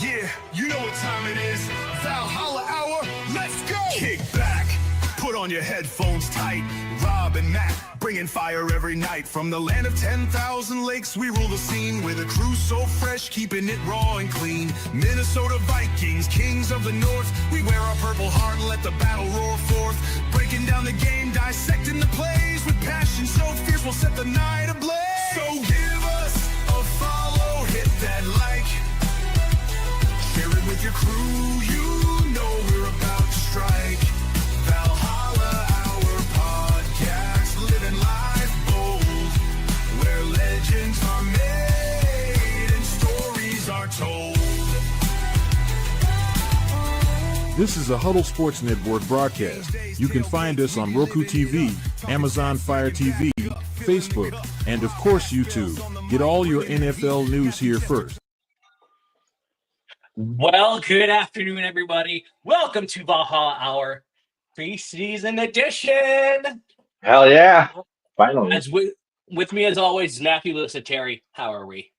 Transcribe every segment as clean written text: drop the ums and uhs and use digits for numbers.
Yeah, you know what time it is. Valhalla Hour, let's go! Kick back, put on your headphones tight. Rob and Matt, bringing fire every night. From the land of 10,000 lakes, we rule the scene. With a crew so fresh, keeping it raw and clean. Minnesota Vikings, kings of the north. We wear our purple heart and let the battle roar forth. Breaking down the game, dissecting the plays. With passion so fierce, we'll set the night ablaze. So give us a follow, hit that like. Share it with your crew, you know we're about to strike. Valhalla, our podcast, living life bold, where legends are made and stories are told. This is a Huddle Sports Network broadcast. You can find us on Roku TV, Amazon Fire TV, Facebook, and of course YouTube. Get all your NFL news here first. Well, good afternoon, everybody. Welcome to Valhalla Hour Preseason Edition. Hell yeah. Finally. As with me, as always, is Matthew Lewis and Terry. How are we?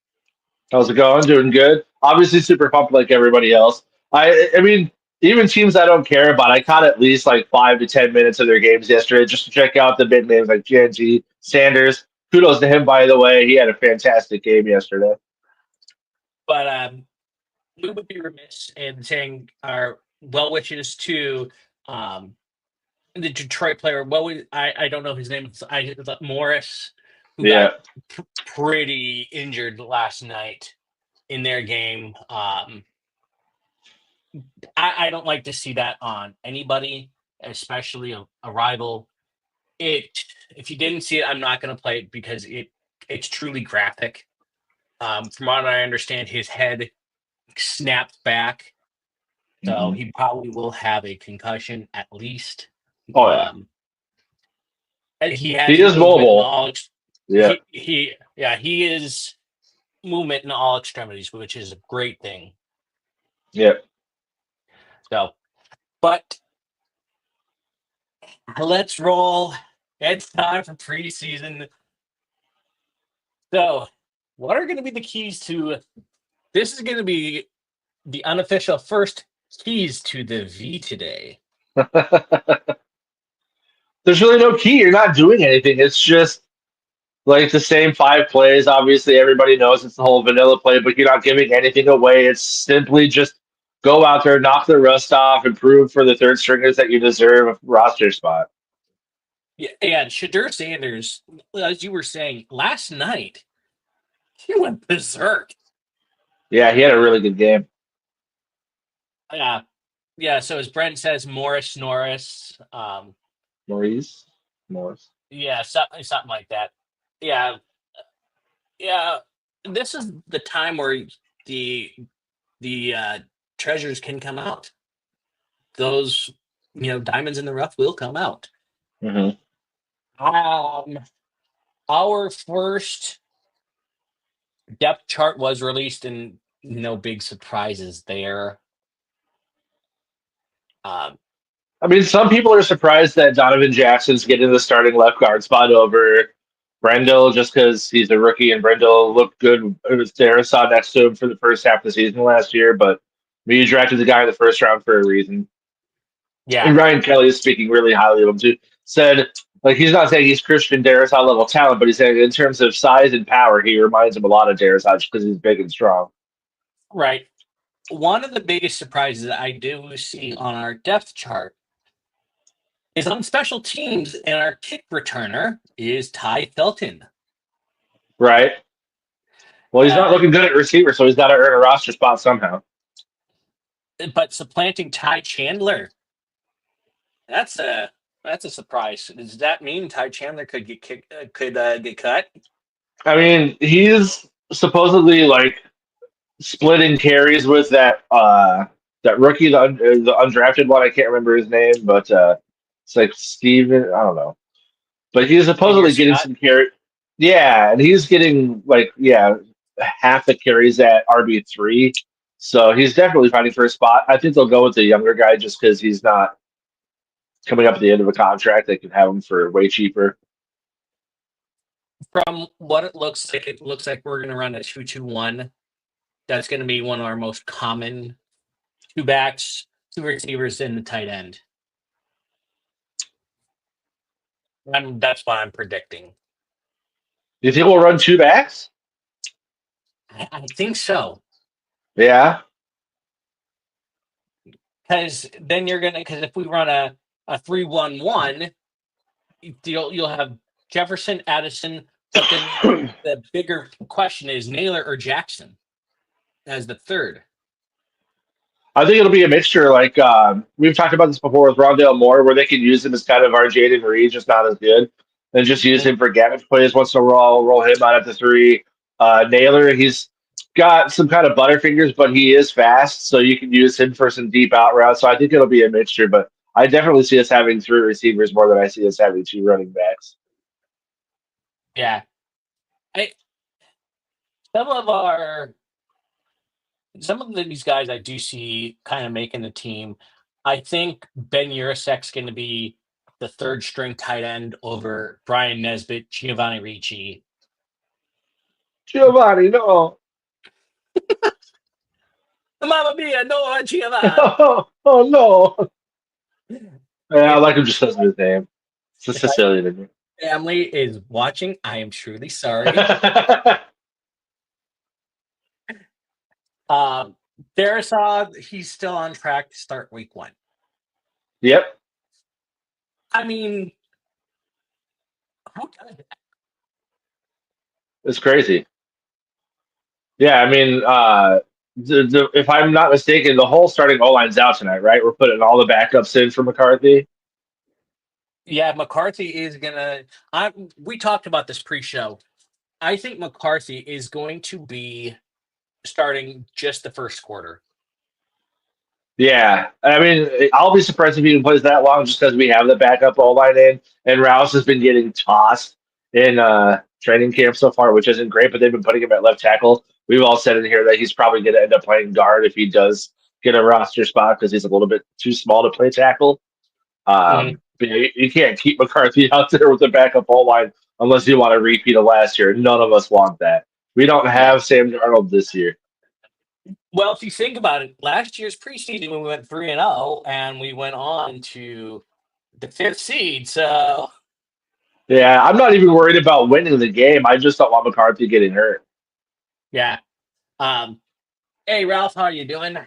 How's it going? Doing good. Obviously super pumped like everybody else. I mean, even teams I don't care about, I caught at least like 5 to 10 minutes of their games yesterday just to check out the big names like GNG, Sanders. Kudos to him, by the way. He had a fantastic game yesterday. But we would be remiss in saying our well wishes to the Detroit player. I don't know his name. It's Morris, who got pretty injured last night in their game. I don't like to see that on anybody, especially a rival. If you didn't see it, I'm not going to play it because it's truly graphic. From what I understand, his head snapped back, so he probably will have a concussion at least. Oh yeah, and he is mobile. He is movement in all extremities, which is a great thing. Yep. So, but let's roll. It's time for preseason. So, what are going to be the keys to? This is going to be the unofficial first keys to the V today. There's really no key. You're not doing anything. It's just like the same 5 plays. Obviously, everybody knows it's the whole vanilla play, but you're not giving anything away. It's simply just go out there, knock the rust off, and prove for the third stringers that you deserve a roster spot. Yeah, and Shadur Sanders, as you were saying, last night, he went berserk. Yeah, he had a really good game. Yeah. So as Brent says, Morris Norris. Morris. Yeah, something like that. Yeah. This is the time where the treasures can come out. Those diamonds in the rough will come out. Mm-hmm. Our first depth chart was released, and no big surprises there. I mean, some people are surprised that Donovan Jackson's getting the starting left guard spot over Brendel just because he's a rookie, and Brendel looked good. It was Darrisaw next to him for the first half of the season last year, but we drafted the guy in the first round for a reason. Yeah. And Ryan Kelly is speaking really highly of him too. Said, like, he's not saying he's Christian Darrisaw level talent, but he's saying in terms of size and power, he reminds him a lot of Darrisaw just because he's big and strong. Right. One of the biggest surprises that I do see on our depth chart is on special teams, and our kick returner is Ty Felton. Right. Well, he's not looking good at receiver, so he's got to earn a roster spot somehow. But supplanting Ty Chandler, that's a surprise. Does that mean Ty Chandler could get cut? I mean, he's supposedly like splitting carries with that rookie, the undrafted one. I can't remember his name, but it's like Steven. I don't know, but he's supposedly getting some carry. Yeah, and he's getting half the carries at RB3. So he's definitely fighting for a spot. I think they'll go with the younger guy just because he's not coming up at the end of a contract. They can have him for way cheaper. From what it looks like we're going to run a 2-2-1 That's going to be one of our most common two backs, two receivers, and the tight end. That's what I'm predicting. Do you think we'll run two backs? I think so. Yeah. Because then because if we run a 3-1-1, you'll have Jefferson, Addison, but then the bigger question is Naylor or Jackson as the third. I think it'll be a mixture. Like we've talked about this before with Rondale Moore, where they can use him as kind of our Jaden Reed, just not as good, and just use him for garbage plays once in a while. Roll him out at the three. Naylor, he's got some kind of butterfingers, but he is fast, so you can use him for some deep out routes. So I think it'll be a mixture, but I definitely see us having three receivers more than I see us having two running backs. Yeah. Some of these guys I do see kind of making the team. I think Ben Urisek's going to be the third string tight end over Brian Nesbitt, Giovanni Ricci. Giovanni, no. Mamma mia, no, Giovanni. Oh no. Yeah, I like him just because of his name. It's a If my Sicilian in me. family is watching, I am truly sorry. Darrisaw, he's still on track to start week 1. Yep. I mean, who does that? It's crazy. Yeah, I mean, if I'm not mistaken, the whole starting O line's out tonight, right? We're putting all the backups in for McCarthy. Yeah, McCarthy is gonna. We talked about this pre-show. I think McCarthy is going to be starting just the first quarter. Yeah, I mean, I'll be surprised if he even plays that long, just because we have the backup O line in, and Rouse has been getting tossed in training camp so far, which isn't great. But they've been putting him at left tackle. We've all said in here that he's probably going to end up playing guard if he does get a roster spot because he's a little bit too small to play tackle. But you can't keep McCarthy out there with the backup O line unless you want to repeat of last year. None of us want that. We don't have Sam Darnold this year. Well, if you think about it, last year's preseason we went 3-0, and we went on to the 5th seed. So Yeah, I'm not even worried about winning the game. I just don't want McCarthy getting hurt. yeah. Hey Ralph, how are you doing?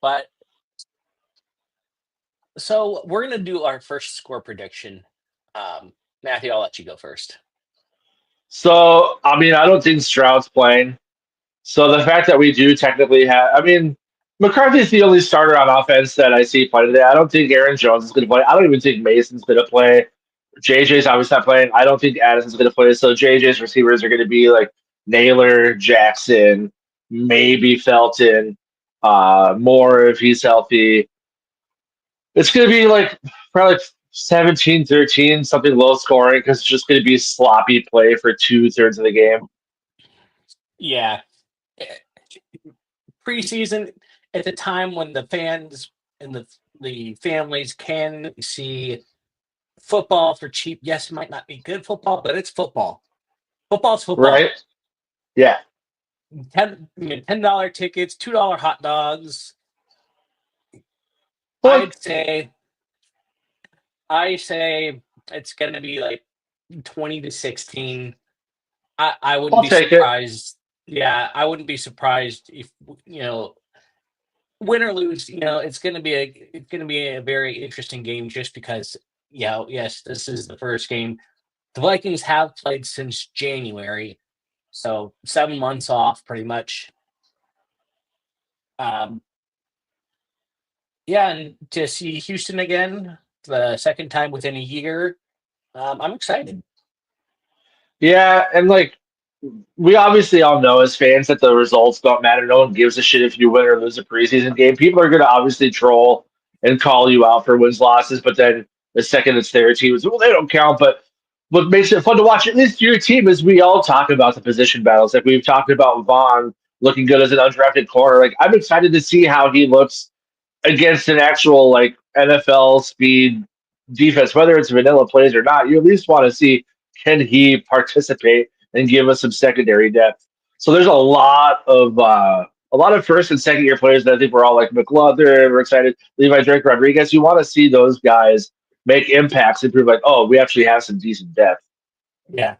But so we're gonna do our first score prediction. Matthew, I'll let you go first. So, I mean, I don't think Stroud's playing. So the fact that we do technically have, I mean, McCarthy's the only starter on offense that I see play today. I don't think Aaron Jones is going to play. I don't even think Mason's going to play. JJ's obviously not playing. I don't think Addison's going to play. So JJ's receivers are going to be like Naylor, Jackson, maybe Felton, Moore if he's healthy. It's going to be like probably 17-13, something low scoring because it's just going to be sloppy play for 2/3 of the game. Yeah. Preseason, at the time when the fans and the families can see football for cheap. Yes, it might not be good football, but it's football. Football's football. Right? Yeah. $10 tickets, $2 hot dogs. Well, I say it's gonna be like 20-16. I wouldn't I'll be take it. surprised. Yeah, I wouldn't be surprised if win or lose. It's gonna be a very interesting game just because yes, this is the first game. The Vikings have played since January, so 7 months off pretty much. Yeah, and to see Houston again, the second time within a year, I'm excited. Yeah, and like we obviously all know as fans that the results don't matter. No one gives a shit if you win or lose a preseason game. People are going to obviously troll and call you out for wins losses, but then the second it's their team, it's, well, they don't count. But what makes it fun to watch, at least your team, is we all talk about the position battles. Like we've talked about Vaughn looking good as an undrafted corner. Like I'm excited to see how he looks against an actual like NFL speed defense, whether it's vanilla plays or not. You at least want to see, can he participate and give us some secondary depth. So there's a lot of first and second year players that I think we're all like McLaughlin, we're excited. Levi Drake, Rodriguez. You want to see those guys make impacts and prove like, oh, we actually have some decent depth. Yeah.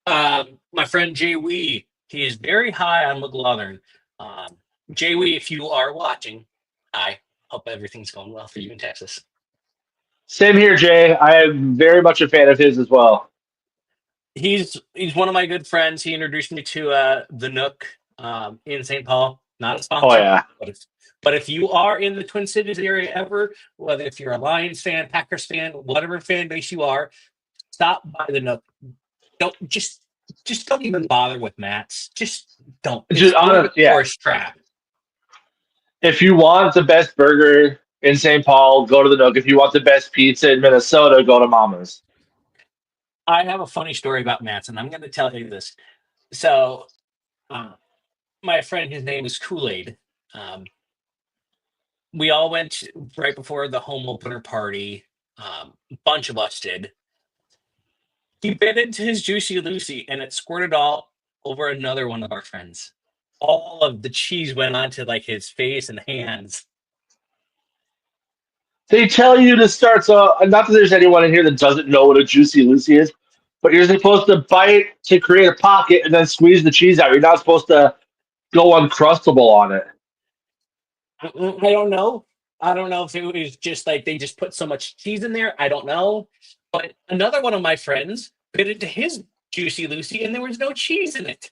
My friend Jay Wee, he is very high on McLaughlin. Um, Jay Wee, if you are watching, I hope everything's going well for you in Texas. Same here, Jay. I am very much a fan of his as well. He's one of my good friends. He introduced me to the Nook in St. Paul. Not a Oh sponsor, yeah. but if you are in the Twin Cities area ever, whether if you're a Lions fan, Packers fan, whatever fan base you are, stop by the Nook. Don't just don't even bother with Matt's. Just don't. Just It's more of a yeah. tourist trap. If you want the best burger in St. Paul, go to the Nook. If you want the best pizza in Minnesota, go to Mama's. I have a funny story about Matt's, and I'm going to tell you this. So, uh, my friend, his name is Kool Aid. Um, we all went right before the home opener party. A bunch of us did. He bit into his Juicy Lucy, and it squirted all over another one of our friends. All of the cheese went onto like his face and hands. They tell you to start. So, not that there's anyone in here that doesn't know what a Juicy Lucy is, but you're supposed to bite to create a pocket and then squeeze the cheese out. You're not supposed to go uncrustable on it. I don't know. I don't know if it was just like they just put so much cheese in there. I don't know. But another one of my friends bit into his Juicy Lucy, and there was no cheese in it.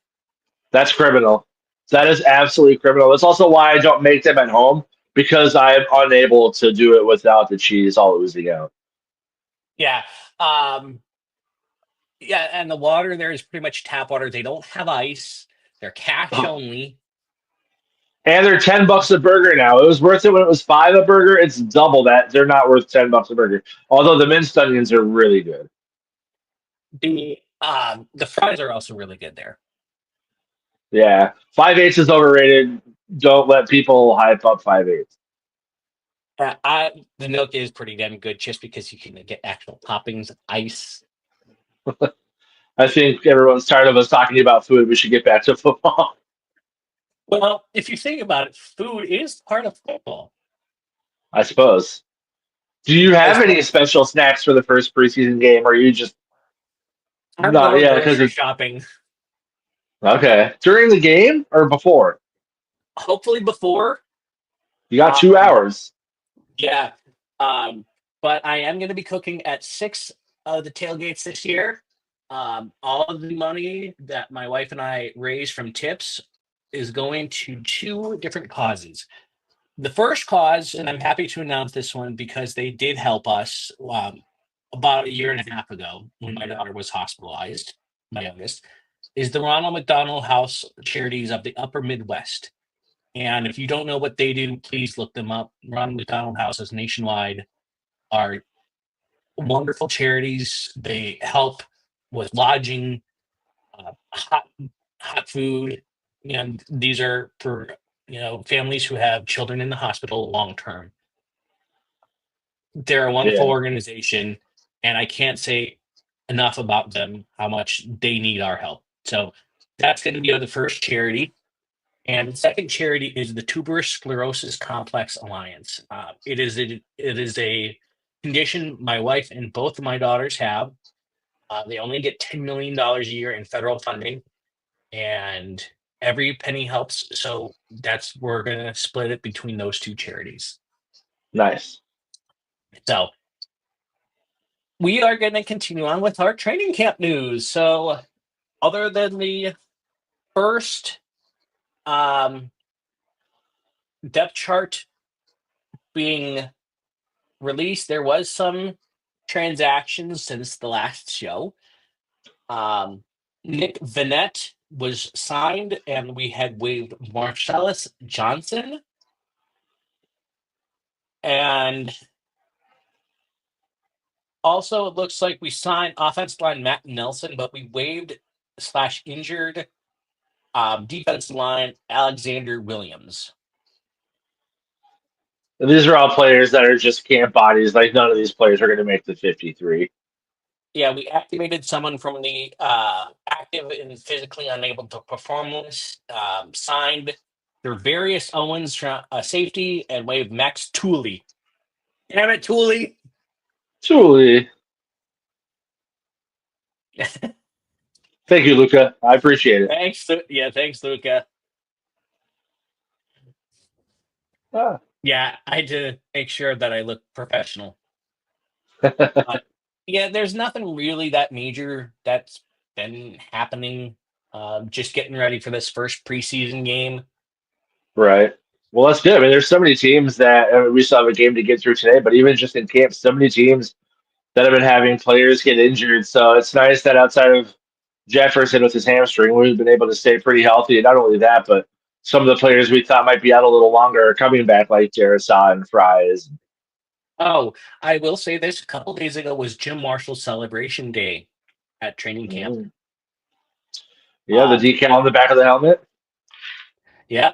That's criminal. That is absolutely criminal. That's also why I don't make them at home because I'm unable to do it without the cheese all oozing out. Yeah. Um, yeah, and the water there is pretty much tap water. They don't have ice. They're cash only. And they're $10 a burger now. It was worth it when it was five a burger. It's double that. They're not worth $10 a burger. Although the minced onions are really good. The fries are also really good there. Yeah, 5/8 is overrated. Don't let people hype up 5/8. The milk is pretty damn good just because you can get actual toppings, ice. I think everyone's tired of us talking about food. We should get back to football. Well, if you think about it, food is part of football. I suppose. Do you have As any special snacks for the first preseason game, or are you just I'm not? going Yeah, because grocery it's shopping. okay. During the game or before? Hopefully before. You got Um, 2 hours. yeah. Um, but I am going to be cooking at 6 of the tailgates this year. All of the money that my wife and I raise from tips is going to two different causes. The first cause, and I'm happy to announce this one because they did help us about a year and a half ago when my daughter was hospitalized, my youngest, is the Ronald McDonald House Charities of the Upper Midwest. And if you don't know what they do, please look them up. Ronald McDonald Houses nationwide are wonderful charities. They help with lodging, hot food, and these are for families who have children in the hospital long term. They're a wonderful Yeah, organization, and I can't say enough about them, how much they need our help. So that's going to be the first charity. And the second charity is the Tuberous Sclerosis Complex Alliance. It is a condition my wife and both of my daughters have. They only get $10 million a year in federal funding, and every penny helps. So we're gonna split it between those two charities. nice. So we are going to continue on with our training camp news. So other than the first um, depth chart being released, there was some transactions since the last show. Nick Vanette was signed, and we had waived Marcellus Johnson. And also, it looks like we signed offensive line Matt Nelson, but we waived / injured defensive line Alexander Williams. These are all players that are just camp bodies. Like none of these players are going to make the 53. Yeah, we activated someone from the active and physically unable to perform list. Signed their various Owens from safety and waived Max Tooley. Damn it, Tooley! Truly. Thank you, Luca. I appreciate it. Thanks, Luca. Ah. Yeah, I had to make sure that I look professional. Yeah, there's nothing really that major that's been happening. Just getting ready for this first preseason game. Right. Well, that's good. I mean, there's so many teams that we still have a game to get through today, but even just in camp, so many teams that have been having players get injured. So it's nice that outside of Jefferson with his hamstring, we've been able to stay pretty healthy. And not only that, but some of the players we thought might be out a little longer are coming back, like Darisaw and Fries. Oh, I will say this: a couple days ago was Jim Marshall's celebration day at training camp. Mhm. Yeah, the decal on the back of the helmet. Yeah.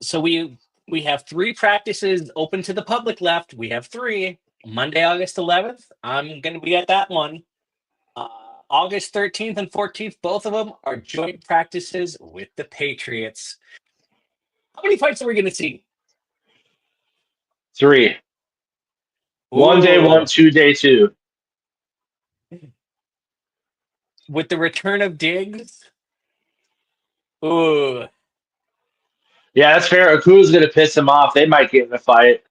So we have 3 practices open to the public left. We have 3. Monday, August 11th. I'm going to be at that one. Uh, August 13th and 14th, both of them are joint practices with the Patriots. How many fights are we going to see? 3. One day one, Ooh, 2 day 2. with the return of Diggs. Ooh, Yeah, that's fair. Aku's going to piss him off. They might get in a fight.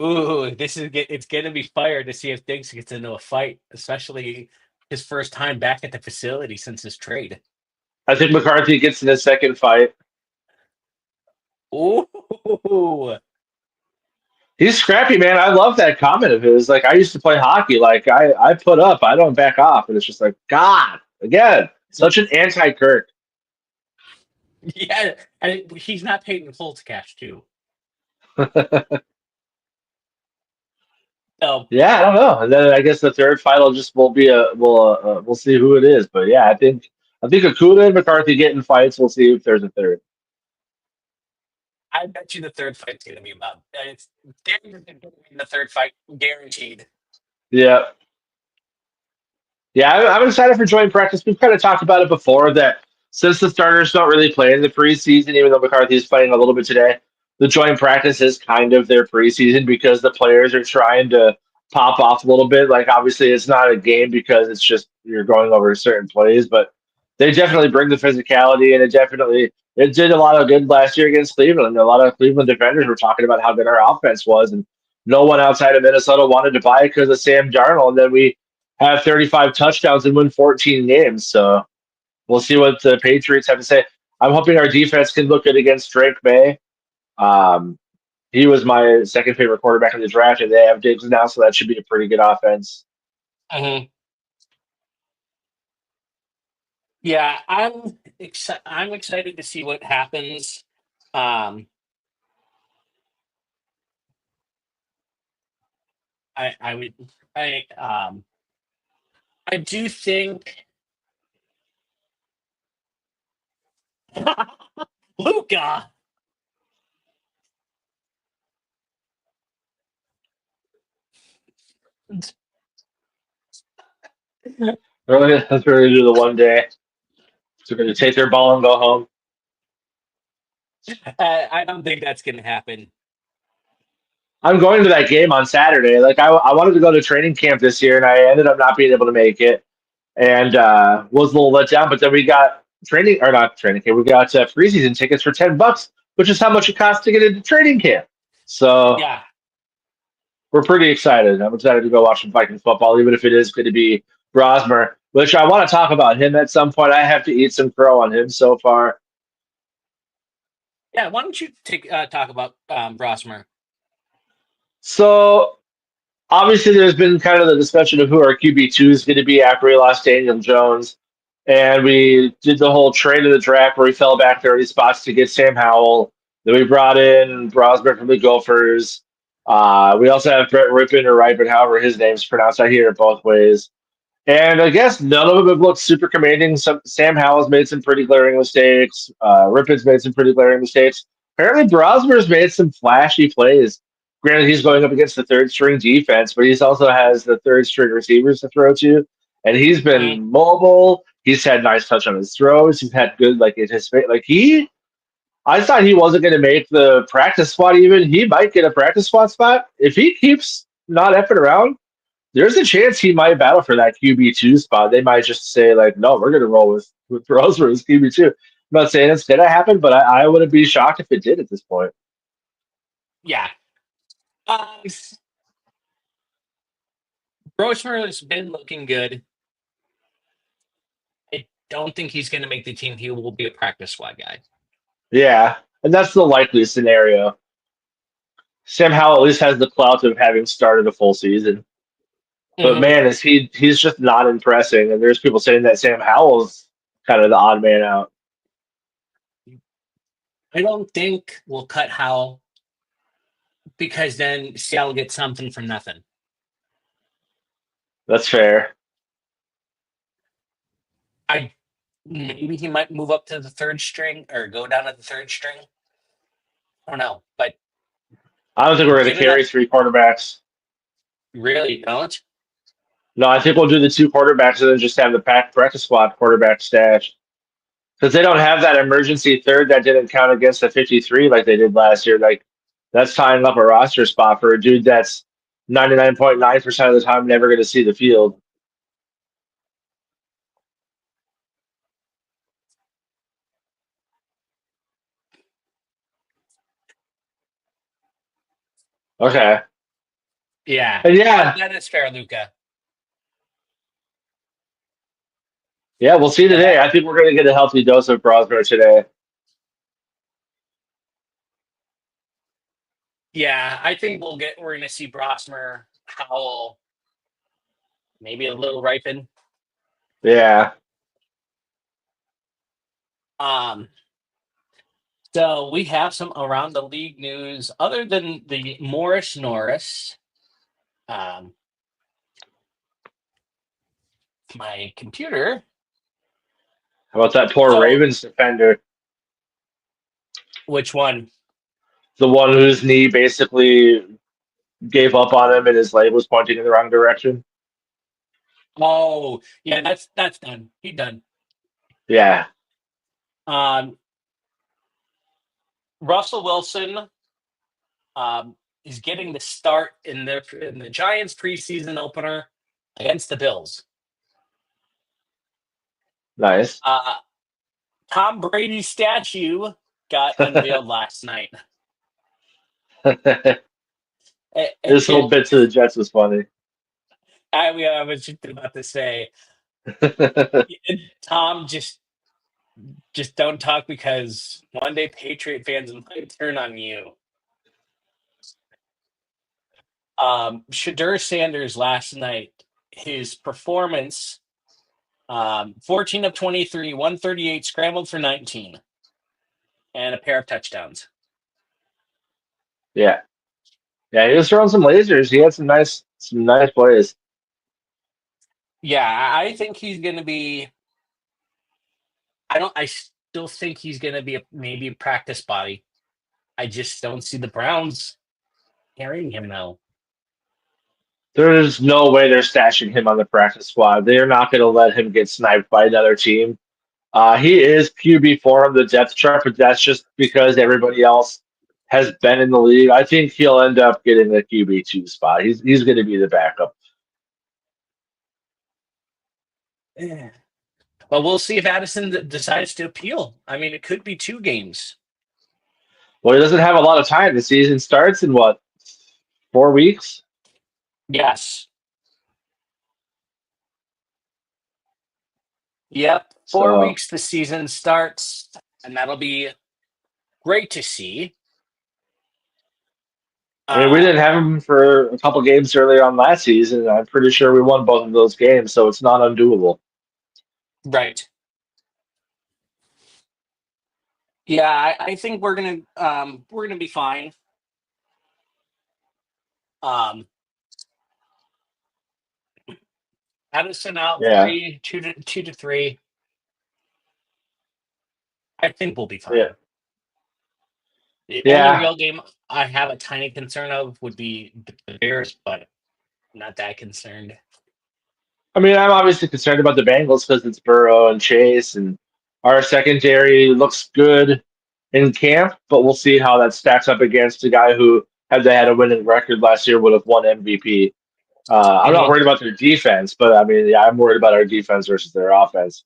ooh, it's going to be fire to see if Diggs gets into a fight, especially his first time back at the facility since his trade. I think McCarthy gets in a second fight. Ooh, He's scrappy, man. I love that comment of his. Like, I used to play hockey. Like, I put up, I don't back off. And it's just like, God, again, such an anti Kirk. yeah, and he's not paid in full to cash too. So Yeah, I don't know. And then I guess the third fight will just will be we'll see who it is. But yeah, I think Akuda and McCarthy get in fights. We'll see if there's a third. I bet you the third fight's going to be about. It's the third fight guaranteed. Yeah. Yeah, I'm excited for joint practice. We've kind of talked about it before that since the starters don't really play in the preseason, even though McCarthy is playing a little bit today, the joint practice is kind of their preseason because the players are trying to pop off a little bit. Like, obviously, it's not a game because it's just you're going over certain plays, but they definitely bring the physicality, and it did a lot of good last year against Cleveland. A lot of Cleveland defenders were talking about how good our offense was, and no one outside of Minnesota wanted to buy it because of Sam Darnold. And then we have 35 touchdowns and win 14 games. So we'll see what the Patriots have to say. I'm hoping our defense can look good against Drake May. Um, he was my second favorite quarterback in the draft, and they have Diggs now, so that should be a pretty good offense. Mm-hmm. Yeah, I'm excited to see what happens. Um, I would I do think Luca. That's what we're going to do the one day. So we're going to take their ball and go home. I don't think that's going to happen. I'm going to that game on Saturday. Like, I wanted to go to training camp this year, and I ended up not being able to make it, and was a little let down. But then we got training or not training camp. We got preseason tickets for $10, which is how much it costs to get into training camp. So Yeah, we're pretty excited. I'm excited to go watch some Vikings football, even if it is going to be Brosmer, which I want to talk about him at some point. I have to eat some crow on him so far. yeah. Why don't you talk about Brosmer? So obviously, there's been kind of the discussion of who our QB2 is going to be after we lost Daniel Jones. And we did the whole trade of the draft where we fell back 30 spots to get Sam Howell. Then we brought in Brosmer from the Gophers. We also have Brett Rippon or Ripon, however his name's pronounced. I hear it both ways. And I guess none of them have looked super commanding. Sam Howell's made some pretty glaring mistakes. Rippon's made some pretty glaring mistakes. Apparently, Brosmer's made some flashy plays. Granted, he's going up against the third string defense, but he also has the third string receivers to throw to, and he's Mhm. been mobile. He's had nice touch on his throws. He's had good like anticipate. Like he, I thought he wasn't going to make the practice squad. Even he might get a practice squad spot if he keeps not effing around. There's a chance he might battle for that QB2 spot. They might just say like, no, we're going to roll with Rose for his QB2. I'm not saying it's going to happen, but I wouldn't be shocked if it did at this point. Yeah. Grossman has been looking good. I don't think he's going to make the team. He will be a practice squad guy. Yeah, and that's the likely scenario. Sam Howell at least has the clout of having started a full season. But Mhm. man, is he's just not impressing. And there's people saying that Sam Howell's kind of the odd man out. I don't think we'll cut Howell because then Seattle gets something for nothing. That's fair. Maybe he might move up to the third string or go down to the third string. I don't know, but I don't think we're going to given carry that three quarterbacks. really don't. No, I think we'll do the two quarterbacks and then just have the practice squad quarterback stash. Because they don't have that emergency third that didn't count against the 53 like they did last year. Like, that's tying up a roster spot for a dude that's 99.9% of the time never going to see the field. Okay. Yeah, And yeah, that is fair, Luca. yeah, we'll see Yeah, today. I think we're going to get a healthy dose of Brosmer today. yeah, I think we're going to see Brosmer, Howell, maybe a little ripen. Yeah. Um, so we have some around the league news other than the Morris Norris. My computer. How about that poor So Ravens defender? which one? The one whose knee basically gave up on him and his leg was pointing in the wrong direction. Oh, yeah, that's done. He done. Yeah. Um, Russell Wilson is getting the start in the Giants preseason opener against the Bills. Nice. Tom Brady's statue got unveiled last night. This whole bit to the Jets was funny. I was just about to say, Tom, just don't talk because one day Patriot fans might turn on you. Shadur Sanders last night, his performance, 14 of 23, 138, scrambled for 19, and a pair of touchdowns. Yeah. Yeah, he was throwing some lasers. He had some nice plays. Yeah, I think he's going to be. I still think he's going to be maybe a practice body. I just don't see the Browns carrying him though. There's no way they're stashing him on the practice squad. They're not going to let him get sniped by another team. He is QB4 on the depth chart, but that's just because everybody else has been in the league. I think he'll end up getting the QB2 spot. He's going to be the backup. Yeah. But we'll see if Addison decides to appeal. I mean, it could be 2 games. Well, he doesn't have a lot of time. The season starts in what, 4 weeks? Yes. Yep. 4 So, weeks the season starts, and that'll be great to see. I mean, we didn't have him for a couple games earlier on last season. I'm pretty sure we won both of those games, so it's not undoable. Right. Yeah, I think we're gonna be fine. Um, Addison out Yeah, 2 to 3. I think we'll be yeah. fine. The only Yeah, real game I have a tiny concern of would be the Bears, but not that concerned. I mean, I'm obviously concerned about the Bengals because it's Burrow and Chase, and our secondary looks good in camp, but we'll see how that stacks up against a guy who, had they had a winning record last year, would have won MVP. I'm not Mhm. worried about their defense, but I mean, yeah, I'm worried about our defense versus their offense.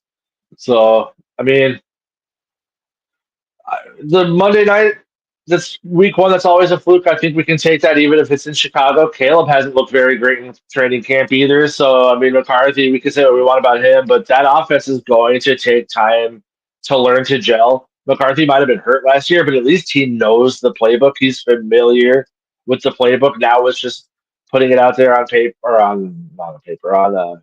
So, I mean, the Monday night, this week one, that's always a fluke. I think we can take that even if it's in Chicago. Caleb hasn't looked very great in training camp either. So, I mean, McCarthy, we can say what we want about him, but that offense is going to take time to learn to gel. McCarthy might have been hurt last year, but at least he knows the playbook. He's familiar with the playbook. Now it's just putting it out there on paper, or on, not on paper, on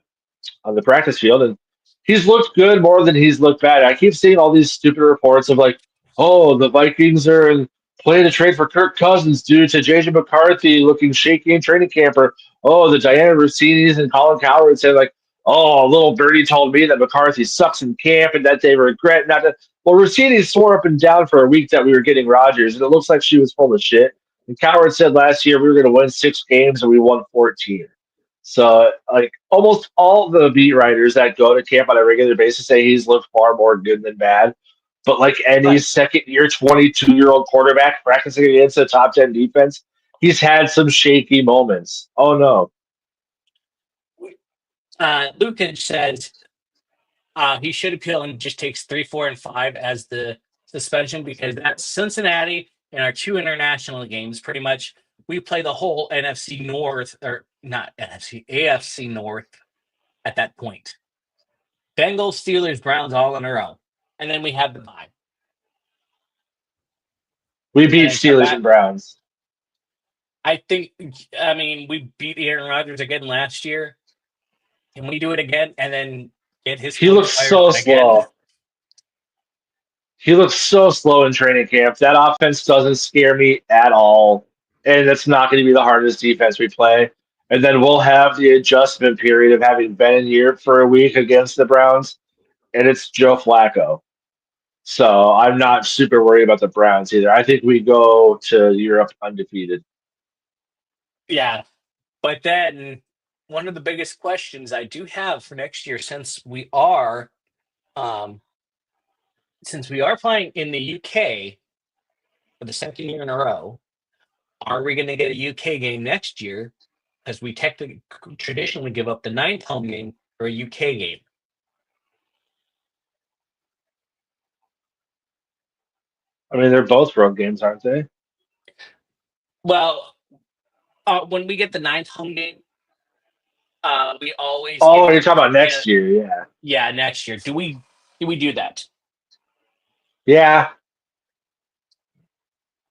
the practice field, and he's looked good more than he's looked bad. I keep seeing all these stupid reports of like, oh, the Vikings are in play to trade for Kirk Cousins due to JJ McCarthy looking shaky in training camp, or oh, the Diana Rossinis and Colin Coward said like, oh, a little birdie told me that McCarthy sucks in camp and that they regret not to. Well, Rossini swore up and down for a week that we were getting Rodgers, and it looks like she was full of shit. And Coward said last year we were going to win 6 games and we won 14. So, like, almost all the beat writers that go to camp on a regular basis say he's looked far more good than bad. But like any Right. second year, 22-year-old quarterback practicing against a top 10 defense, he's had some shaky moments. Oh, no. Lukic says he should appeal and just takes 3, 4, and 5 as the suspension because that's Cincinnati and our 2 international games. Pretty much, we play the whole NFC North, or not NFC, AFC North at that point. Bengals, Steelers, Browns all in a row, and then we have the bye. We And beat then come Steelers back. and Browns. I think, I mean, we beat Aaron Rodgers again last year. Can we do it again and then get his He coach looks fired so again? slow. He looks so slow in training camp. That offense doesn't scare me at all. And it's not going to be the hardest defense we play. And then we'll have the adjustment period of having been in Europe for a week against the Browns, and it's Joe Flacco. So I'm not super worried about the Browns either. I think we go to Europe undefeated. Yeah. But then one of the biggest questions I do have for next year, um, since we are playing in the UK for the second year in a row, are we going to get a UK game next year? Because we technically traditionally give up the ninth home game for a UK game. I mean, they're both road games, aren't they? Well, when we get the ninth home game, we always Oh, get you're talking about yeah, next year. Yeah. yeah, next year. Do we do that? Yeah.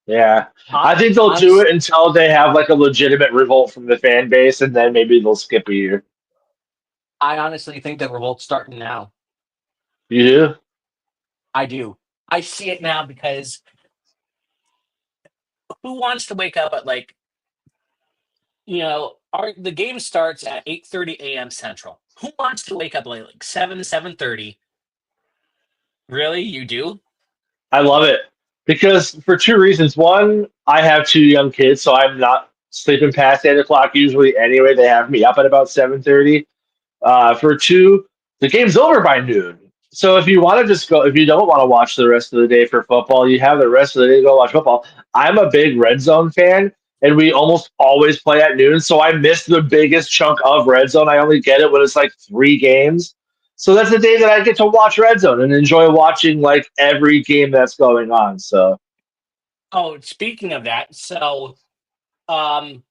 Yeah. Hon- I think they'll do Honest, it until they have like a legitimate revolt from the fan base, and then maybe they'll skip a year. I honestly think that revolt's starting now. You do? I do. I see it now because who wants to wake up at the game starts at 8:30 a.m. Central. Who wants to wake up like 7:30? Really? You do? I love it because for two reasons. One, I have two young kids, so I'm not sleeping past 8 o'clock usually. Anyway, they have me up at about 7:30. For two, the game's over by noon. So if you want to just go, if you don't want to watch the rest of the day for football, you have the rest of the day to go watch football. I'm a big Red Zone fan, and we almost always play at noon. So I miss the biggest chunk of Red Zone. I only get it when it's like 3 games. So that's the day that I get to watch Red Zone and enjoy watching like every game that's going on. So Oh, speaking of that, so um,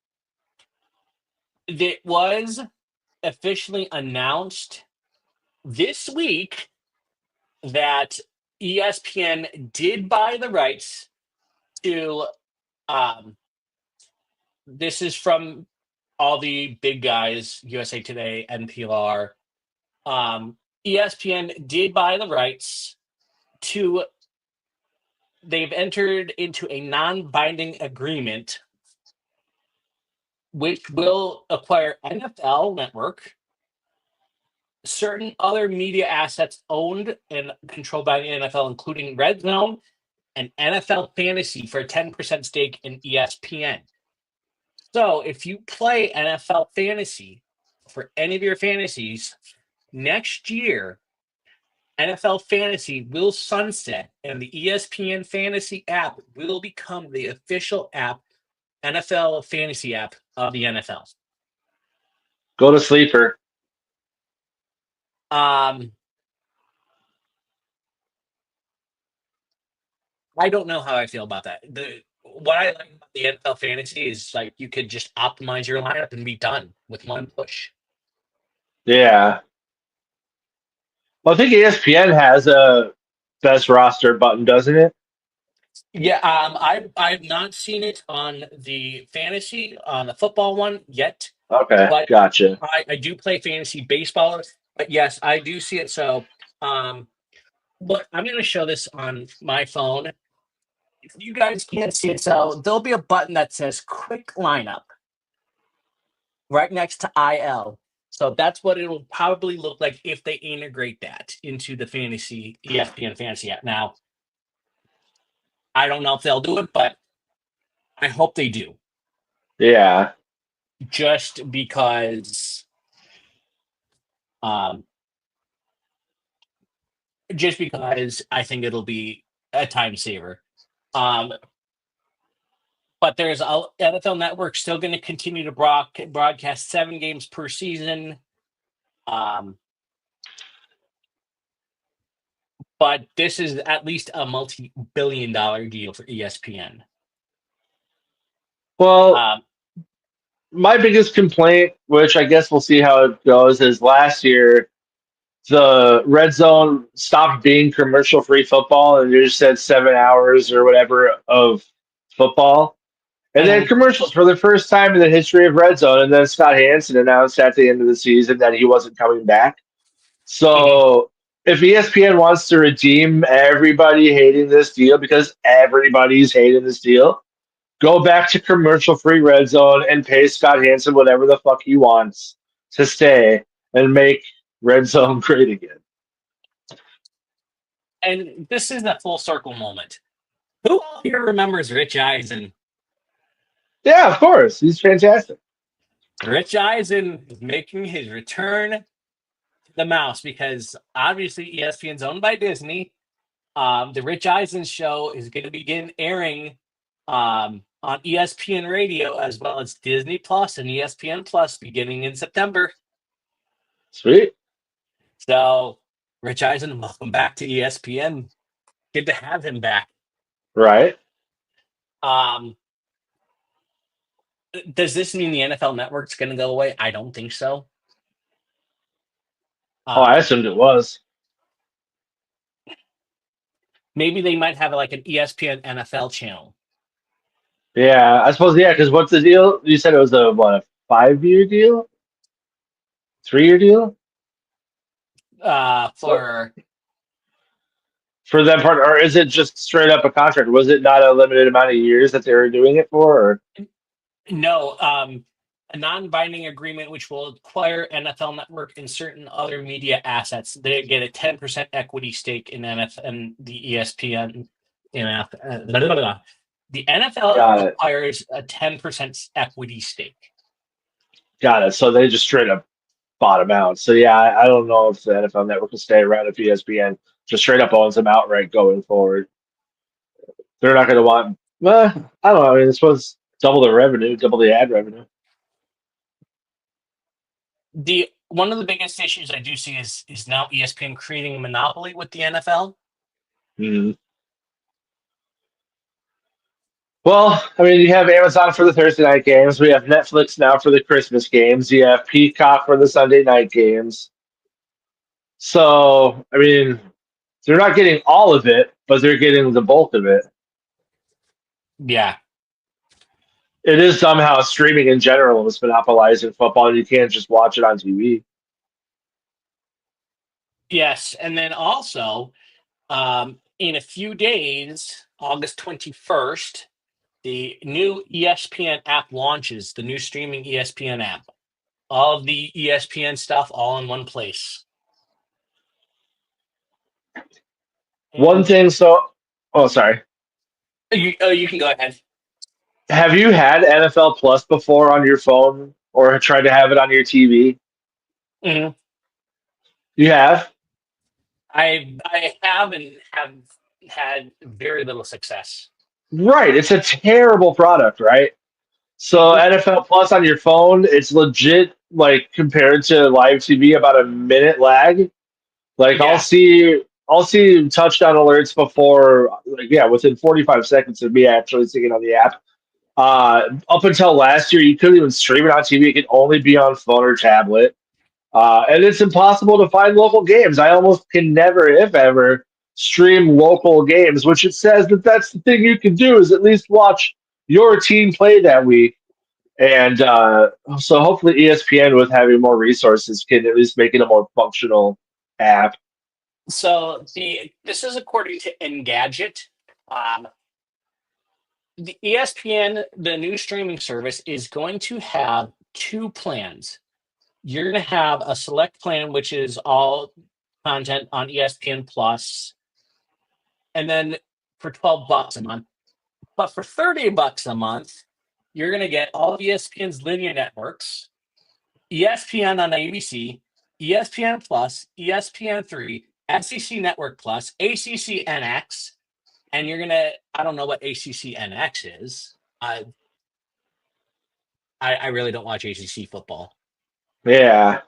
it was officially announced this week that ESPN did buy the rights to. Um, this is from all the big guys, USA Today, NPR. ESPN did buy the rights to. They've entered into a non-binding agreement, which will acquire NFL Network, certain other media assets owned and controlled by the NFL, including Red Zone and NFL Fantasy for a 10% stake in ESPN. So if you play NFL Fantasy for any of your fantasies next year, NFL Fantasy will sunset, and the ESPN Fantasy app will become the official app, NFL Fantasy app of the NFL. Go to sleeper. I don't know how I feel about that. What I like about the NFL Fantasy is like you could just optimize your lineup and be done with one push. Yeah. Well, I think ESPN has a best roster button, doesn't it? Yeah, I've not seen it on the fantasy on the football one yet, Okay, but gotcha. I do play fantasy baseball. But yes, I do see it. So, but I'm going to show this on my phone. If you guys can't see it, so there'll be a button that says "Quick Lineup" right next to IL. So that's what it'll probably look like if they integrate that into the fantasy ESPN fantasy app. Now, I don't know if they'll do it, but I hope they do. Yeah. Just because um I think it'll be a time saver. Um but there's a NFL Network still going to continue to broadcast 7 games per season. But this is at least a multi-billion-dollar deal for ESPN. Well, Um my biggest complaint, which I guess we'll see how it goes, is last year the red zone stopped being commercial free football and you just said 7 hours or whatever of football. And then mhm, commercials for the first time in the history of red zone. And then Scott Hansen announced at the end of the season that he wasn't coming back. mhm. So if ESPN wants to redeem everybody hating this deal because everybody's hating this deal, go back to commercial free red zone and pay Scott Hansen whatever the fuck he wants to stay and make red zone great again. And this is a full circle moment. Who here remembers Rich Eisen? Yeah, of course. He's fantastic. Rich Eisen is making his return to the mouse because obviously ESPN's owned by Disney. The Rich Eisen show is going to begin airing on ESPN Radio as well as Disney Plus and ESPN Plus beginning in September. Sweet. So, Rich Eisen, welcome back to ESPN. Good to have him back. Right. Um, does this mean the NFL Network's going to go away? I don't think so. Oh, I Um, assumed it was. maybe they might have like an ESPN NFL channel. Yeah, I suppose, yeah, because what's the deal? You said it was a 5-year deal? 3-year deal? What? For For that part, or is it just straight up a contract? Was it not a limited amount of years that they were doing it for? Or? no, a non-binding agreement which will acquire NFL Network and certain other media assets. They get a 10% equity stake in NFL and the ESPN. The NFL Got it. acquires a 10% equity stake. Got it. So they just straight up bottom out. So yeah, I don't know if the NFL Network will stay around if ESPN just straight up owns them outright going forward. They're not going to want. I don't know. I mean, it's supposed to double the revenue, double the ad revenue. The one of the biggest issues I do see is now ESPN creating a monopoly with the NFL. Hmm. Well, I mean, you have Amazon for the Thursday night games. We have Netflix now for the Christmas games. You have Peacock for the Sunday night games. So, I mean, they're not getting all of it, but they're getting the bulk of it. Yeah. It is somehow streaming in general is monopolizing football, and you can't just watch it on TV. Yes, and then also in a few days, August 21st, the new ESPN app launches, the new streaming ESPN app. All of the ESPN stuff all in one place. One And thing, oh, sorry. You can go ahead. Have you had NFL Plus before on your phone or tried to have it on your TV? Mhm. You have? I have and have had very little success. Right. It's a terrible product, right? So Mhm. NFL Plus on your phone, it's legit like compared to live TV about a minute lag. Like Yeah, I'll see touchdown alerts before like yeah, within 45 seconds of me actually seeing it on the app. Up until last year, you couldn't even stream it on TV. It could only be on phone or tablet. And it's impossible to find local games. I almost can never, if ever, stream local games, which it says that that's the thing you can do is at least watch your team play that week. And so hopefully ESPN, with having more resources, can at least make it a more functional app. so this is according to Engadget. Um, the ESPN, the new streaming service, is going to have two plans. You're going to have a select plan, which is all content on ESPN Plus, and then for $12 a month. But for $30 a month, you're going to get all of ESPN's linear networks, ESPN on ABC, ESPN Plus, ESPN3, SEC Network Plus, ACC NX, and you're gonna. I don't know what ACC NX is. I really don't watch ACC football. Yeah.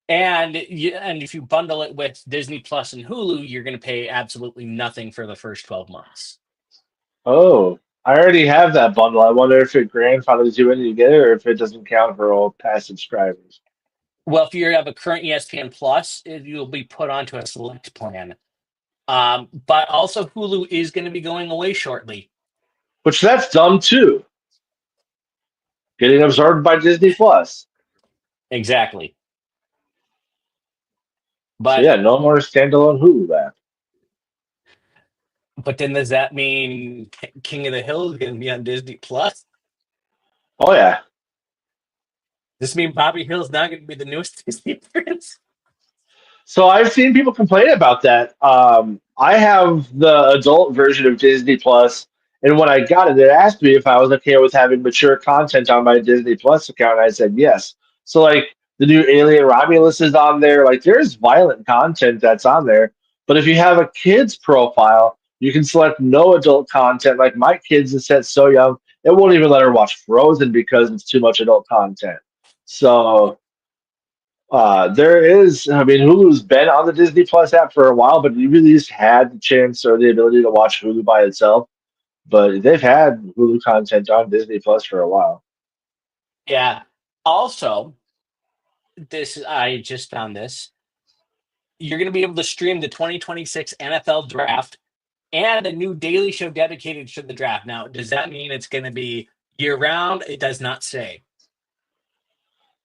And if you bundle it with Disney Plus and Hulu, you're going to pay absolutely nothing for the first 12 months. Oh, I already have that bundle. I wonder if it grandfathers you in to get it or if it doesn't count for old past subscribers. Well, if you have a current ESPN Plus, you'll be put onto a select plan. But also, Hulu is going to be going away shortly. Which that's dumb too. Getting absorbed by Disney Plus. Exactly. So But yeah, no more standalone Hulu app. but then does that mean King of the Hill is going to be on Disney Plus? Oh yeah. Does this mean Bobby Hill's not going to be the newest Disney prince? So I've seen people complain about that. I have the adult version of Disney Plus, and when I got it, it asked me if I was okay with having mature content on my Disney Plus account. And I said yes. So like the new Alien Romulus is on there. Like there's violent content that's on there. But if you have a kids profile, you can select no adult content. Like my kids is set so young, it won't even let her watch Frozen because it's too much adult content. So there is, I mean, Hulu's been on the Disney Plus app for a while, but you really just had the chance or the ability to watch Hulu by itself. But they've had Hulu content on Disney Plus for a while. Yeah. Also, this I just found this. You're going to be able to stream the 2026 NFL Draft and a new daily show dedicated to the draft. Now, does that mean it's going to be year round? It does not say.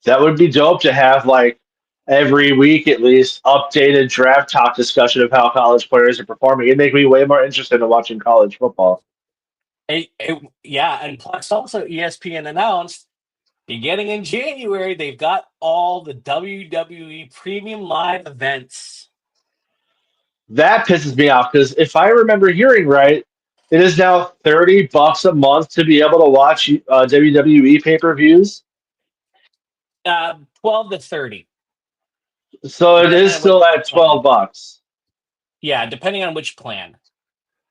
That would be dope to have like every week at least updated draft talk discussion of how college players are performing. It'd make me way more interested in watching college football. Yeah, and plus also ESPN announced beginning in January they've got all the WWE premium live events. That pisses me off because if I remember hearing right, it is now $30 a month to be able to watch WWE pay-per-views. 12 to 30, So it depending is on which still at plan. $12. Yeah, depending on which plan.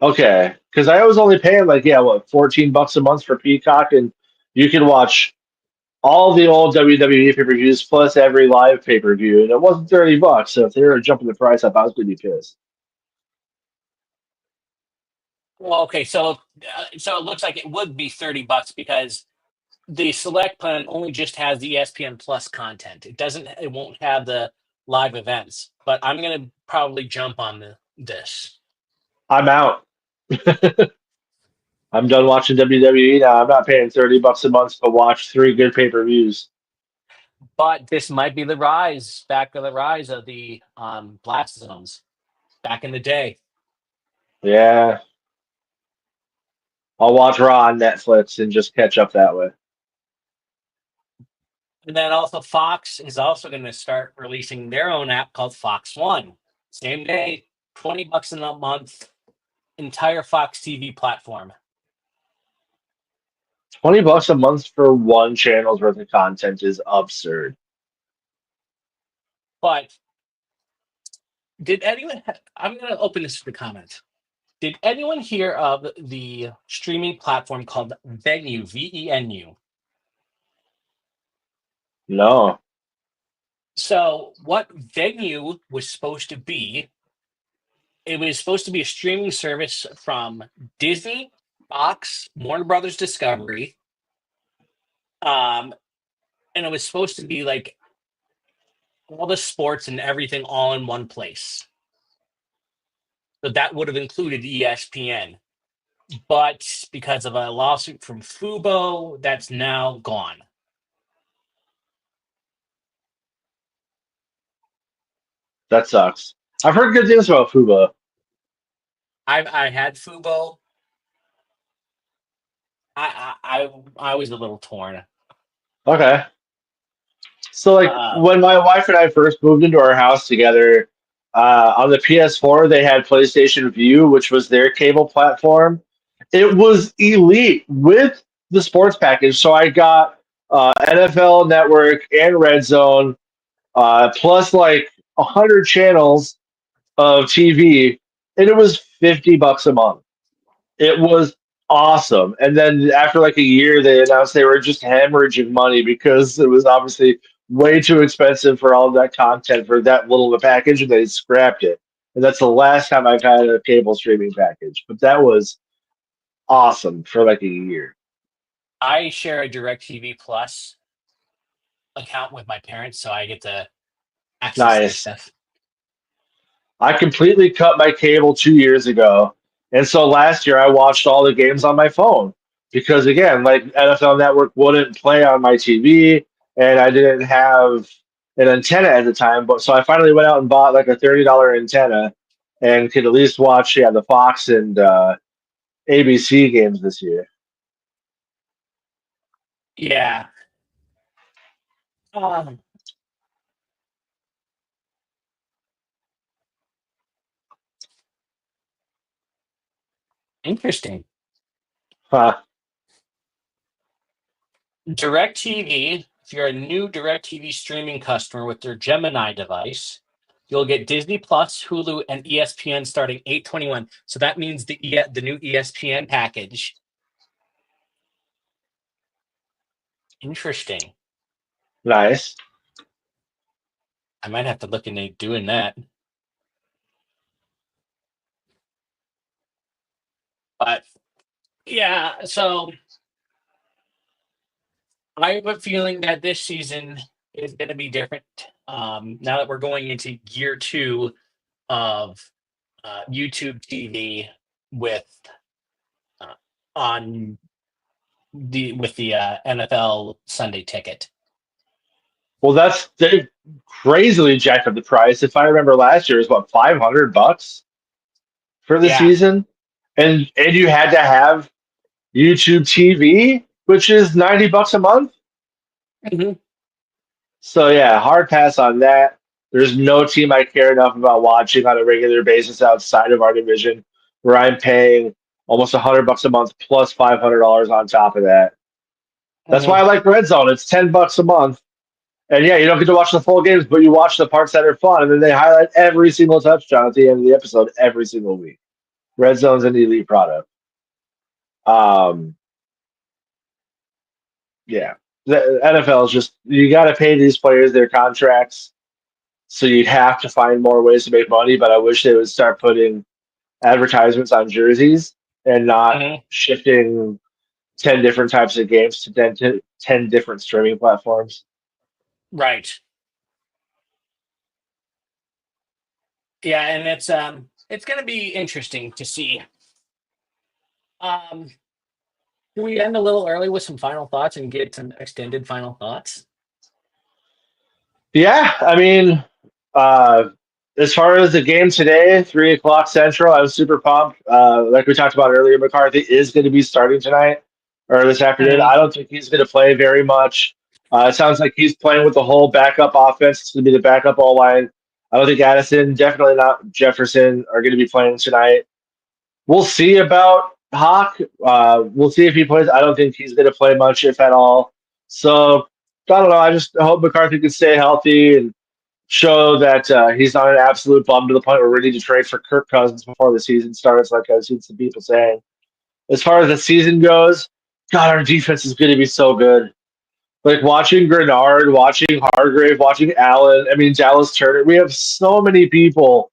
Okay, because I was only paying like yeah, what $14 a month for Peacock, and you can watch all the old WWE pay-per-views plus every live pay-per-view, and it wasn't $30. So if they were jumping the price up, I was gonna be pissed. Well, okay, so it looks like it would be $30 because the select plan only just has the ESPN Plus content. It won't have the live events. But I'm gonna probably jump on this. I'm out. I'm done watching WWE now. I'm not paying $30 a month to watch three good pay-per-views. But this might be the rise of the blast zones back in the day. Yeah, I'll watch Raw on Netflix and just catch up that way. And then also Fox is also going to start releasing their own app called Fox One. Same day, $20 in a month. entire Fox TV platform. $20 a month for one channel's worth of content is absurd. But did anyone? I'm going to open this to the comments. Did anyone hear of the streaming platform called Venue? VENU. No. So what Venue was supposed to be? It was supposed to be a streaming service from Disney, Fox, Warner Brothers Discovery, and it was supposed to be like all the sports and everything all in one place. So that would have included ESPN. But because of a lawsuit from Fubo, that's now gone. That sucks. I've heard good things about Fubo. I had Fubo. I was a little torn. Okay. So, like, Uh, when my wife and I first moved into our house together, on the PS4, they had PlayStation View, which was their cable platform. It was elite with the sports package. So I got NFL Network and Red Zone, plus like 100 channels of TV, and it was $50 a month. It was awesome. And then after like a year, they announced they were just hemorrhaging money because it was obviously way too expensive for all of that content for that little of a package, and they scrapped it. And that's the last time I've had a cable streaming package. But that was awesome for like a year. I share a DirecTV Plus account with my parents, so I get to access their Nice. stuff. I completely cut my cable 2 years ago. And so last year I watched all the games on my phone because, again, like NFL Network wouldn't play on my TV and I didn't have an antenna at the time. But so I finally went out and bought like a $30 antenna and could at least watch, yeah, the Fox and ABC games this year. Yeah. Um, Interesting. Huh. DirecTV, if you're a new DirecTV streaming customer with their Gemini device, you'll get Disney Plus, Hulu, and ESPN starting 8/21. So that means the new ESPN package. Interesting. Nice. I might have to look into doing that. But yeah, so I have a feeling that this season is going to be different. Now that we're going into year 2 of YouTube TV with uh, on the with the NFL Sunday Ticket. Well, they crazily jacked up the price. If I remember last year, it was what, $500 for the Yeah. season, and you had to have YouTube TV, which is $90 a month. Mm-hmm. So yeah, hard pass on that. There's no team I care enough about watching on a regular basis outside of our division, where I'm paying almost $100 a month plus $500 on top of that. That's why I like Red Zone. It's $10 a month, and yeah, you don't get to watch the full games, but you watch the parts that are fun, and then they highlight every single touchdown at the end of the episode every single week. Red Zone's an elite product. Um, yeah, the NFL is just, you got to pay these players their contracts, so you'd have to find more ways to make money. But I wish they would start putting advertisements on jerseys and not Mm-hmm. shifting 10 different types of games to 10 different streaming platforms. Right. Yeah, and it's going to be interesting to see. Um, Can we end a little early with some final thoughts and get some extended final thoughts? Yeah, I mean, uh, as far as the game today, 3 o'clock Central, I was super pumped. Like we talked about earlier, McCarthy is going to be starting tonight or this afternoon. Mm-hmm. I don't think he's going to play very much. It sounds like he's playing with the whole backup offense. It's going to be the backup all line. I don't think Addison, definitely not Jefferson, are going to be playing tonight. We'll see about Hawk. We'll see if he plays. I don't think he's going to play much, if at all. So I don't know. I just hope McCarthy can stay healthy and show that he's not an absolute bum to the point we're ready to trade for Kirk Cousins before the season starts, like I've seen some people saying. As far as the season goes, God, our defense is going to be so good. Like watching Grenard, watching Hargrave, watching Allen. I mean, Dallas Turner. We have so many people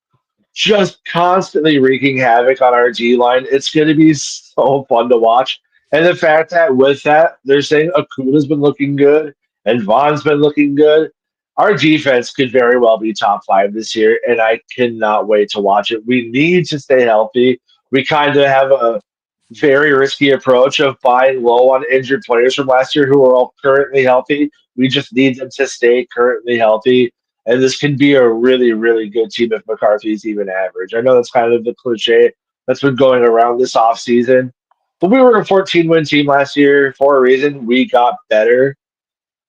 just constantly wreaking havoc on our D line. It's going to be so fun to watch. And the fact that with that, they're saying Akuna's been looking good and Vaughn's been looking good. Our defense could very well be top five this year, and I cannot wait to watch it. We need to stay healthy. We kind of have a very risky approach of buying low on injured players from last year who are all currently healthy. We just need them to stay currently healthy. And this can be a really, really good team if McCarthy's even average. I know that's kind of the cliche that's been going around this offseason. But we were a 14-win team last year for a reason. We got better.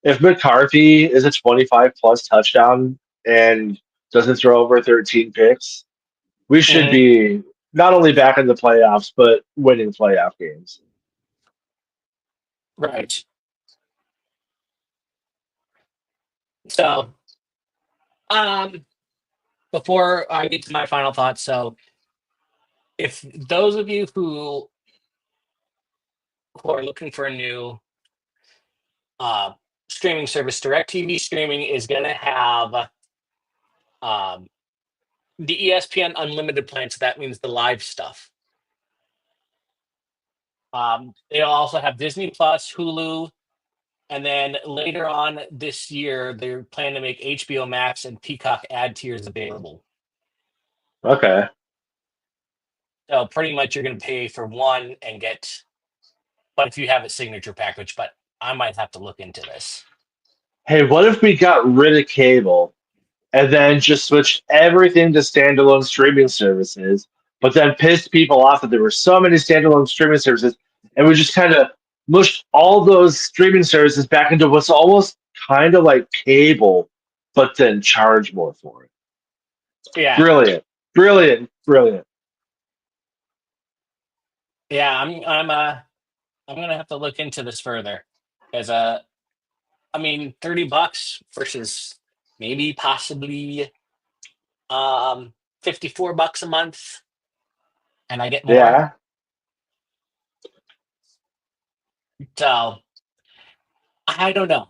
If McCarthy is a 25 plus touchdown and doesn't throw over 13 picks, we should Mhm. be not only back in the playoffs, but winning playoff games. Right. So, um, before I get to my final thoughts, so if those of you who are looking for a new uh, streaming service, DirecTV streaming is going to have um, the ESPN Unlimited plan. So that means the live stuff. They'll also have Disney Plus, Hulu, and then later on this year, they're planning to make HBO Max and Peacock ad tiers available. Okay. So pretty much you're going to pay for one and get, but if you have a signature package, but I might have to look into this. Hey, what if we got rid of cable and then just switched everything to standalone streaming services, but then pissed people off that there were so many standalone streaming services, and we just kind of mushed all those streaming services back into what's almost kind of like cable, but then charge more for it. Yeah. Brilliant, brilliant, brilliant. Yeah, I'm gonna have to look into this further. As I mean, $30 versus maybe possibly $54 a month, and I get more. Yeah, So I don't know.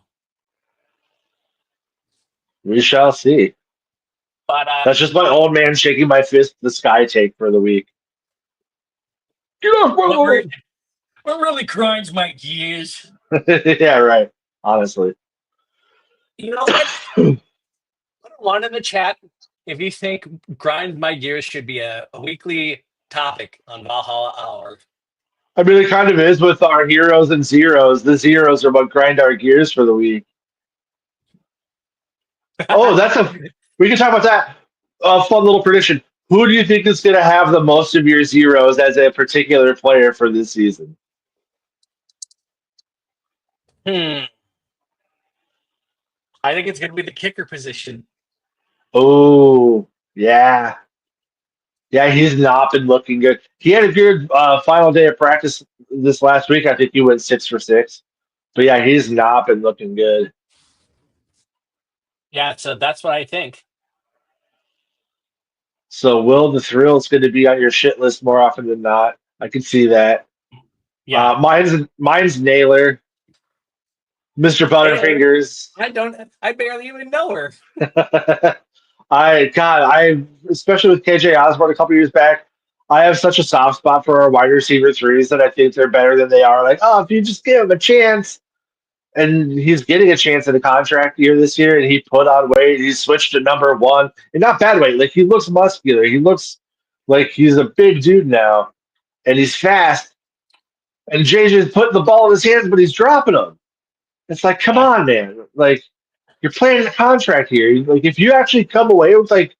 we shall see. But That's just my old man shaking my fist at the sky take for the week. Get off my what lawn! what really grinds my gears, Yeah, right. Honestly. you know what? Put one in the chat if you think grind my gears should be a weekly topic on Valhalla Hour. I mean, it kind of is with our heroes and zeros. The zeros are what grind our gears for the week. Oh, we can talk about that. A fun little prediction. Who do you think is going to have the most of your zeros as a particular player for this season? I think it's going to be the kicker position. Oh, yeah. Yeah, he's not been looking good. He had a good final day of practice this last week. I think he went 6 for 6. But yeah, he's not been looking good. Yeah, so that's what I think. So Will the Thrill is going to be on your shit list more often than not. I can see that. Yeah. Mine's Naylor, Mr. Taylor, Butterfingers. I barely even know her. I especially with KJ Osborne a couple years back, I have such a soft spot for our wide receiver threes that I think they're better than they are. Like, oh, if you just give him a chance, and he's getting a chance in a contract year this year, and he put on weight. He switched to number one, and not bad weight. Like he looks muscular. He looks like he's a big dude now, and he's fast. And JJ's putting the ball in his hands, but he's dropping them. It's like, come Yeah. on, man! Like you're playing a contract here. Like if you actually come away with like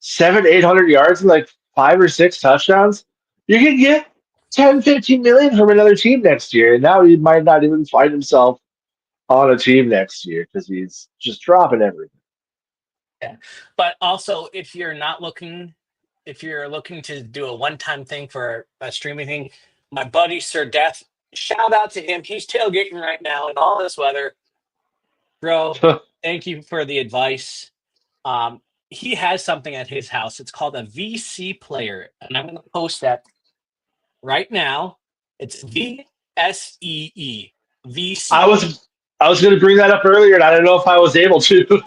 700-800 yards and like 5 or 6 touchdowns, you can get 10, 15 million from another team next year. And now he might not even find himself on a team next year because he's just dropping everything. Yeah. But also, if you're not looking if you're looking to do a one-time thing for a streaming thing, my buddy Sir Death, shout out to him. He's tailgating right now in all this weather. Bro, thank you for the advice. He has something at his house. It's called a VC player, and I'm going to post that right now. It's VSEE. VC. I was going to bring that up earlier, and I don't know if I was able to.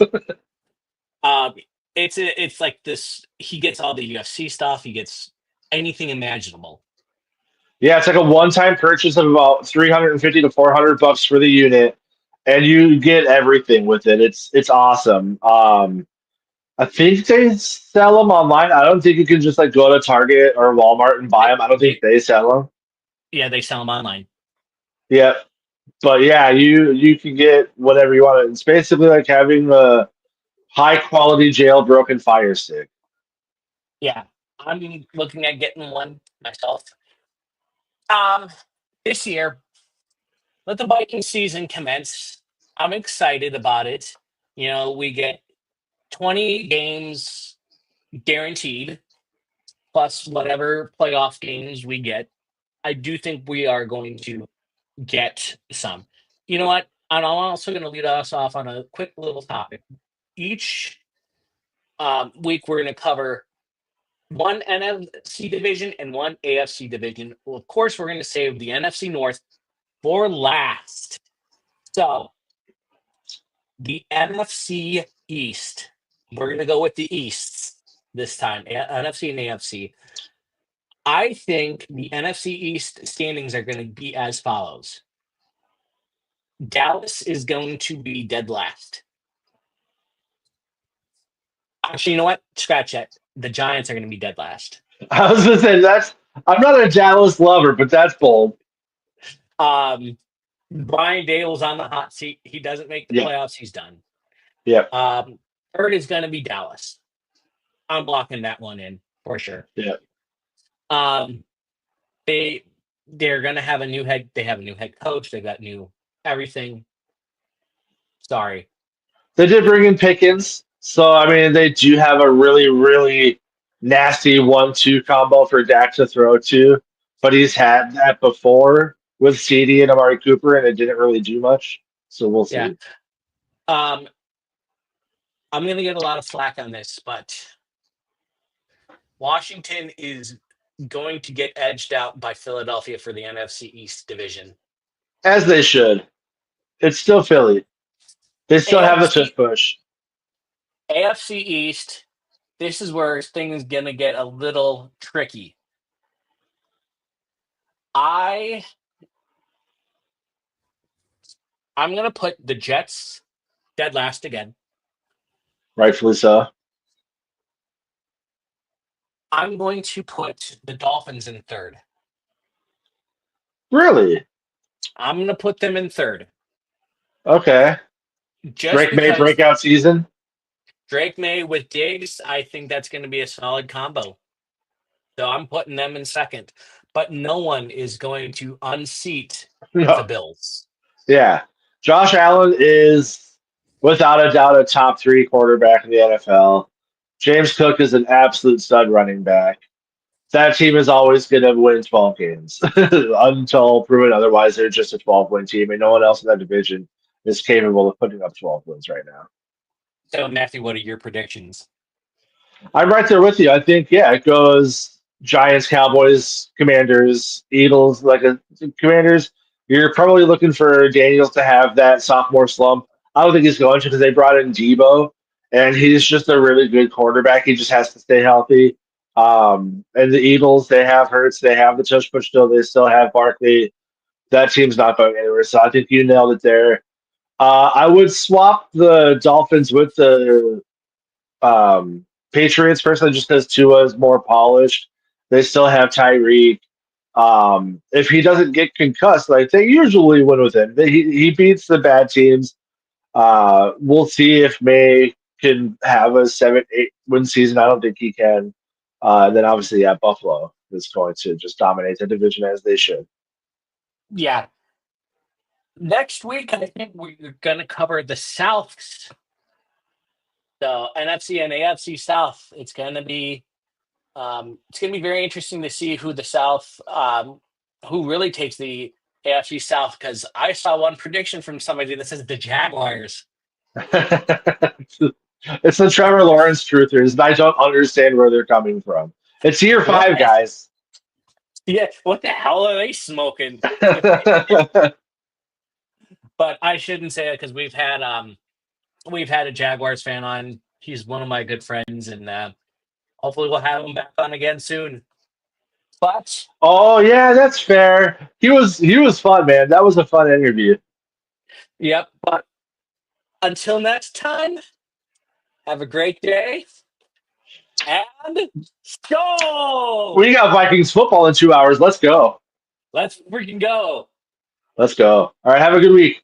It's like this. He gets all the UFC stuff. He gets anything imaginable. Yeah, it's like a one-time purchase of about 350 to $400 for the unit, and you get everything with it. It's awesome. I think they sell them online. I don't think you can just like go to Target or Walmart and buy them. I don't think they sell them. Yeah, they sell them online. Yeah, but yeah, you can get whatever you want. It's basically like having a high-quality jailbroken Fire Stick. Yeah, I'm looking at getting one myself. This year, let the Viking season commence. I'm excited about it. We get 20 games guaranteed, plus whatever playoff games we get. I do think we are going to get some. You know what? And I'm also going to lead us off on a quick little topic. Each week, we're going to cover one NFC division and one AFC division. Well, of course, we're going to save the NFC North for last. So, the NFC East. We're going to go with the Easts this time, NFC and AFC. I think the NFC East standings are going to be as follows. Dallas is going to be dead last. Actually, you know what? Scratch that. The Giants are going to be dead last. I was gonna say I'm not a Dallas lover, but that's bold. Brian Dale's on the hot seat. He doesn't make the Yeah. playoffs. He's done. Yeah. Third is going to be Dallas. I'm blocking that one in for sure. Yeah. They're going to have a new head. They have a new head coach. They've got new everything. Sorry. They did bring in Pickens, so I mean they do have a really, really nasty 1-2 combo for Dak to throw to, but he's had that before with CD and Amari Cooper, and it didn't really do much. So we'll see. Yeah. I'm going to get a lot of flack on this, but Washington is going to get edged out by Philadelphia for the NFC East division. As they should. It's still Philly. They still have the tush push. AFC East, this is where things going to get a little tricky. I'm going to put the Jets dead last again. Rightfully so. I'm going to put the Dolphins in third. Really? I'm going to put them in third. Okay. Drake May breakout season? Drake May with Diggs, I think that's going to be a solid combo. So I'm putting them in second. But no one is going to unseat the Bills. Yeah. Josh Allen is, without a doubt, a top 3 quarterback in the NFL. James Cook is an absolute stud running back. That team is always going to win 12 games until proven otherwise. They're just a 12-win team, and no one else in that division is capable of putting up 12 wins right now. So, Matthew, what are your predictions? I'm right there with you. I think, yeah, it goes Giants, Cowboys, Commanders, Eagles, Commanders. You're probably looking for Daniels to have that sophomore slump. I don't think he's going to because they brought in Debo, and he's just a really good quarterback. He just has to stay healthy. And the Eagles, they have Hurts, they have the tush push still, they still have Barkley. That team's not going anywhere. So I think you nailed it there. I would swap the Dolphins with the Patriots personally, just because Tua is more polished. They still have Tyreek. If he doesn't get concussed, they usually win with him. He beats the bad teams. We'll see if May can have a 7-8 win season. I don't think he can. Then obviously, Buffalo is going to just dominate the division as they should. Yeah. Next week, I think we're going to cover the Souths. The NFC and AFC South. It's going to be It's going to be very interesting to see who the South, who really takes the AFC South, because I saw one prediction from somebody that says the Jaguars. It's the Trevor Lawrence truthers, and I don't understand where they're coming from. It's year What 5, the, guys. yeah, what the hell are they smoking? But I shouldn't say it because we've had a Jaguars fan on. He's one of my good friends, and hopefully we'll have him back on again soon. But Oh yeah, that's fair. He was fun, man. That was a fun interview. yep. But until next time, have a great day and go. We got Vikings football in 2 hours. Let's go. Let's freaking go. Let's go. All right, have a good week.